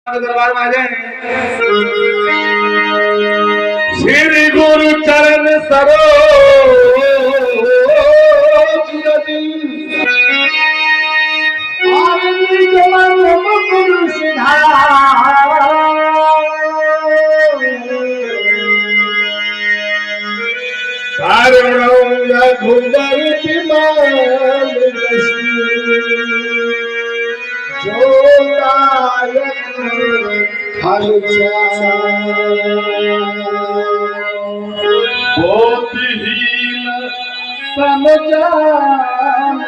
दरबार में आ जाए। श्री गुरु चरण सरोज रति गुरु रघुबर विमल बोधहीन समझान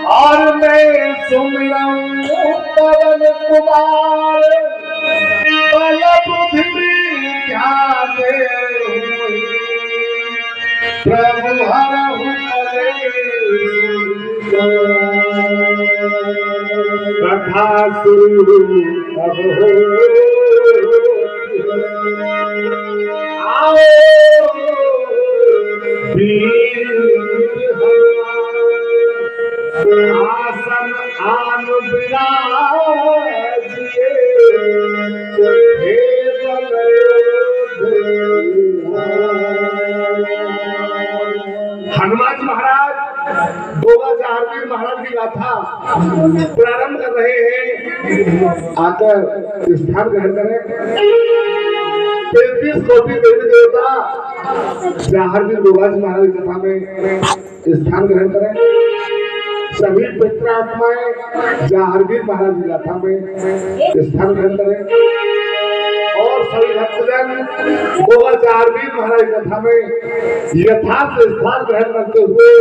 और मैं सुमिरऊं पवन कुमार बल बुद्धि विद्या दे प्रभु हरहु कथा शुरू अब हो आओ आसन आन विराजिए हनुमान जी महाराज गोगा जहांगीर महाराज की गाथा प्रारंभ कर रहे हैं। आकर स्थान ग्रहण करें। 33 कोटि देवी देवता जहांगीर गोगा जी महाराज की कथा में स्थान ग्रहण करें। सभी पितरात्माएं जहांगीर महाराज की गाथा में स्थान ग्रहण करें और सभी भक्तजन गोगा जहांगीर महाराज की कथा में यथार्थ स्थान ग्रहण करते हुए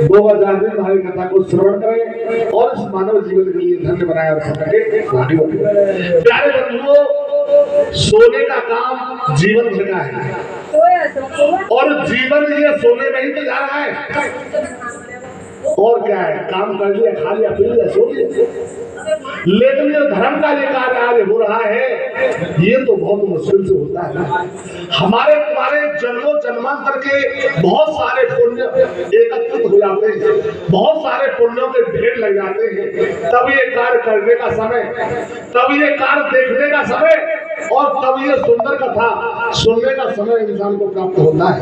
गोगा जहांगीर महाराज की कथा को श्रवण करें और इस मानव जीवन के लिए धन्य बनाए और प्यारे बंधुओं, सोने का काम जीवन भर का है और जीवन ये सोने में ही तो जा रहा है। और क्या है, काम कर लिया, खा लिया, पी लिया, सो लिया। लेकिन जो धर्म का ये कार्य आज हो रहा है ये तो बहुत मुश्किल से होता है। हमारे तुम्हारे जन्मों जन्मांतर के बहुत सारे पुण्य एकत्रित हो जाते हैं, बहुत सारे पुण्यों के ढेर लग जाते हैं, तब ये कार्य करने का समय, तब ये कार्य देखने का समय और तब ये सुंदर कथा सुनने का समय इंसान को प्राप्त होता है।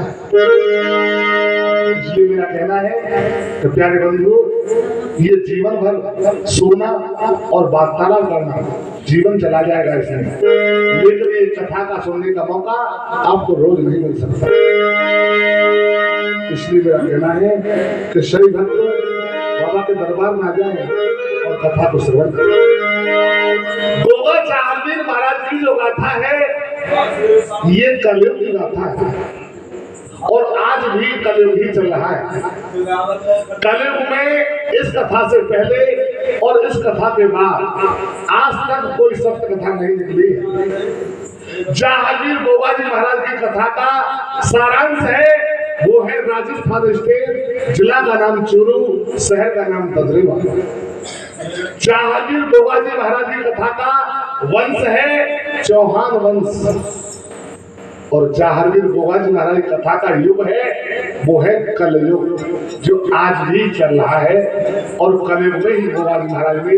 इसलिए मेरा कहना है कि प्यारे बंधुओं, ये जीवन भर सोना और वार्तालाप करना जीवन चला जाएगा इसमें, लेकिन ये कथा का सुनने का मौका आपको रोज नहीं मिल सकता। इसलिए मेरा कहना है कि सभी भक्त बाबा के दरबार में आ जाए और कथा को श्रवण करें। गोगा जहांगीर महाराज की जो गाथा है ये कलयुग की गाथा है और आज भी कलयुग ही चल रहा है। कलयुग में इस कथा से पहले और इस कथा के बाद आज तक कोई सत्य कथा नहीं निकली है। जहांगीर गोगा जी महाराज की कथा का सारांश है, वो है राजस्थान स्टेट, जिला का नाम चूरू, शहर का नाम तदरेवा। जहांगीर गोगा जी महाराज की कथा का वंश है चौहान वंश और जहांगीर गोगा जी महाराज की कथा का युग है वो है कलयुग, जो आज भी चल रहा है। और कलयुग में ही गोगा जी महाराज ने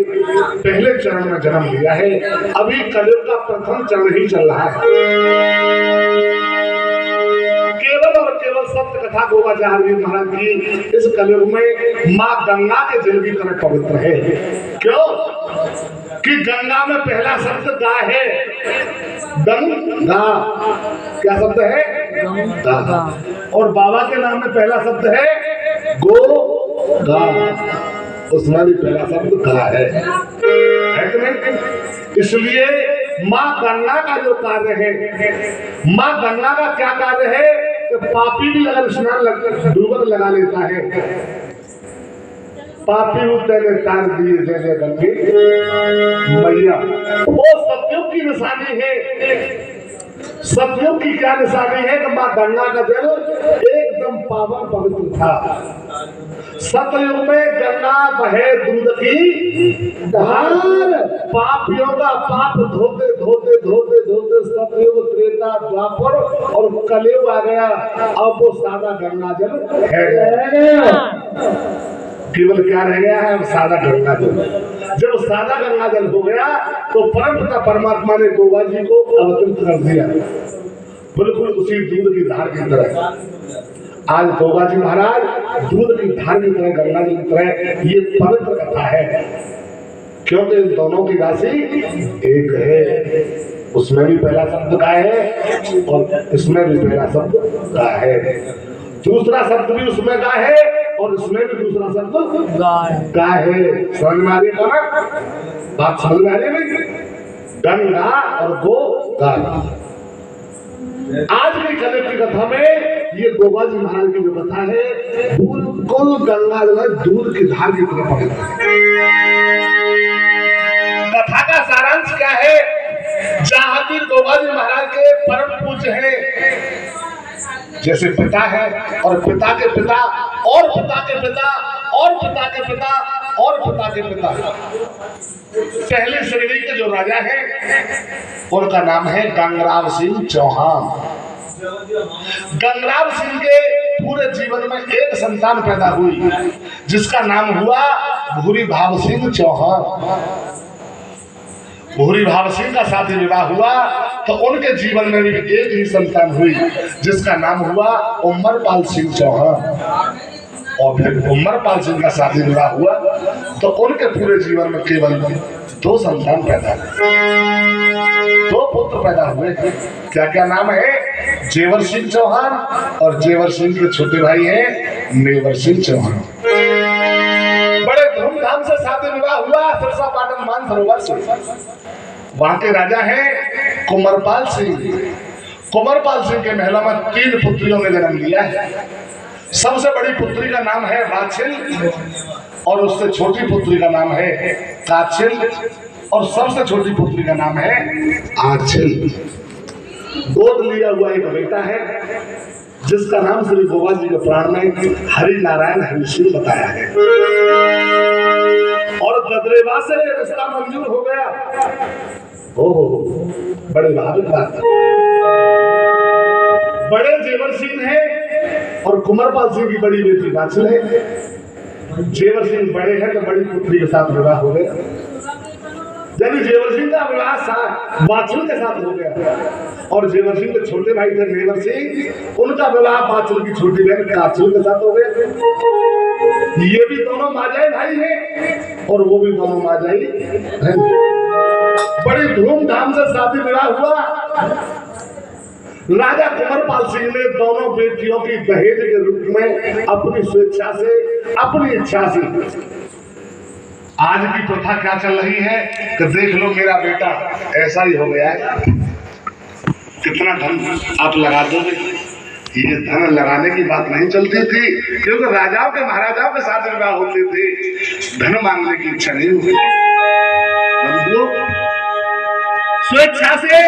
पहले चरण में जन्म लिया है। अभी कलयुग का प्रथम चरण ही चल रहा है। केवल और केवल सत्य कथा गोगा जहांगीर महाराज की इस कलयुग में माँ गंगा के जल की तरह पवित्र है। क्यों कि गंगा में पहला शब्द गा है, गंगा। क्या शब्द है? गंगा। और बाबा के नाम में पहला शब्द है गो गा, उसमें भी पहला शब्द गा है कि नहीं? इसलिए माँ गंगा का जो कार्य है, माँ गंगा का क्या कार्य है कि पापी भी अगर स्नान डूबक लगा लेता है, पापी उतने तार दिए जैसे गंगे मैया। वो सतयुग की निशानी है। सतयुग की क्या निशानी है कि माँ गंगा का जल एकदम पावन पवित्र था। सतयुग में गंगा बहे दूध की धार, पापियों का पाप धोते धोते धोते धोते सतयुग त्रेता द्वापर और कलयुग आ गया। अब वो सादा गंगा जल है, केवल क्या रह गया है, अब सादा गंगा जल। जब सादा गंगा जल हो गया तो परम पिता परमात्मा ने गोवा जी को अवतरित कर दिया, बिल्कुल उसी दूध की धार की तरह। आज गोवा जी महाराज दूध की धार की तरह, गंगा जी की तरह। ये पवित्र कथा है क्योंकि इन दोनों की राशि एक है। उसमें भी पहला शब्द का है और इसमें भी पहला शब्द का है, दूसरा शब्द भी उसमें का है और इसमें भी दूसरा शब्द का है। समझ में आ रही है ना बात? समझ में आ रही है? गंगा और गो गा। आज की कल की कथा में ये गोवा जी महाराज की जो कथा है बिल्कुल गंगा जल दूध की धार की तरह पवित्र है। कथा का सारांश क्या है? जहांगीर गोवा जी महाराज के परम पूज्य हैं, जैसे पिता है और पिता के पिता और पिता के पिता और पिता के पिता और पिता के पिता। पहली श्रेणी के जो राजा हैं उनका नाम है गंगराव सिंह चौहान। गंगराव सिंह के पूरे जीवन में एक संतान पैदा हुई जिसका नाम हुआ भूरी भाव सिंह चौहान। भूरी भाव सिंह का शादी विवाह हुआ तो उनके जीवन में भी एक ही संतान हुई जिसका नाम हुआ उमरपाल सिंह चौहान। और फिर उमरपाल सिंह का शादी विवाह हुआ तो उनके पूरे जीवन में केवल 2 संतान पैदा हुए, 2 पुत्र पैदा हुए। क्या क्या नाम है? जेवर सिंह चौहान और जेवर सिंह के छोटे भाई हैं नेवर सिंह चौहान। बड़े धूमधाम से शादी विवाह हुआ सिरसा पाटन मानसरोवर से। वहां के राजा हैं कुंवरपाल सिंह। कुंवरपाल सिंह के महलों में 3 पुत्रियों ने जन्म लिया है। सबसे बड़ी पुत्री का नाम है राछिल और उससे छोटी पुत्री का नाम है काछिल और सबसे छोटी पुत्री का नाम है आछिल। गोद लिया हुआ एक बेटा है जिसका नाम श्री गोवा जी के पुराण में हरि नारायण हरिश्री बताया है। और बद्रेवा से रिश्ता मंजूर हो गया। बड़े भावुक बात। बड़े जेवर सिंह है और कुंवरपाल सिंह की बड़ी बेटी राछिल है। जेवर सिंह बड़े हैं तो बड़ी पुत्री के साथ विवाह हो गया। यानी जेवर सिंह का विवाह बाछिल के साथ हो गया और जेवर सिंह के छोटे भाई थे नेवर सिंह, उनका विवाह बाछिल की छोटी बहन काछिल के साथ हो गया। ये भी दोनों माजाई भाई हैं और वो भी दोनों माजाई हैं। बड़ी धूमधाम से शादी विवाह हुआ। राजा कुंवरपाल सिंह ने दोनों बेटियों की दहेज के रूप में अपनी स्वेच्छा से, अपनी इच्छा से, आज की प्रथा क्या चल रही है कि देख लो मेरा बेटा ऐसा ही हो गया है, कितना धन आप लगा दोगे। ये धन लगाने की बात नहीं चलती थी क्योंकि राजाओं के महाराजाओं के साथ विवाह होते थे, धन मांगने की इच्छा नहीं होती। स्वेच्छा से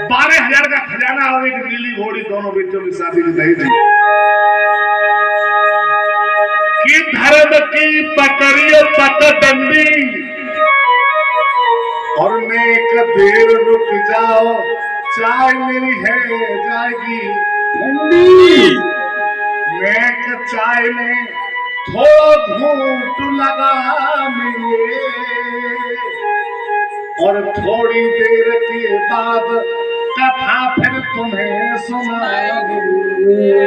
12,000 का खजाना और एक नीली घोड़ी दोनों बेटियों की शादी में नहीं थी कि धर्म की पकड़ियो पकड़ंडी और नेक देर रुक जाओ चाय मेरी है जाएगी ठंडी। नेक चाय में थोड़ा घूंट लगा मिले और थोड़ी देर के बाद कथा फिर तुम्हें सुनाएंगे।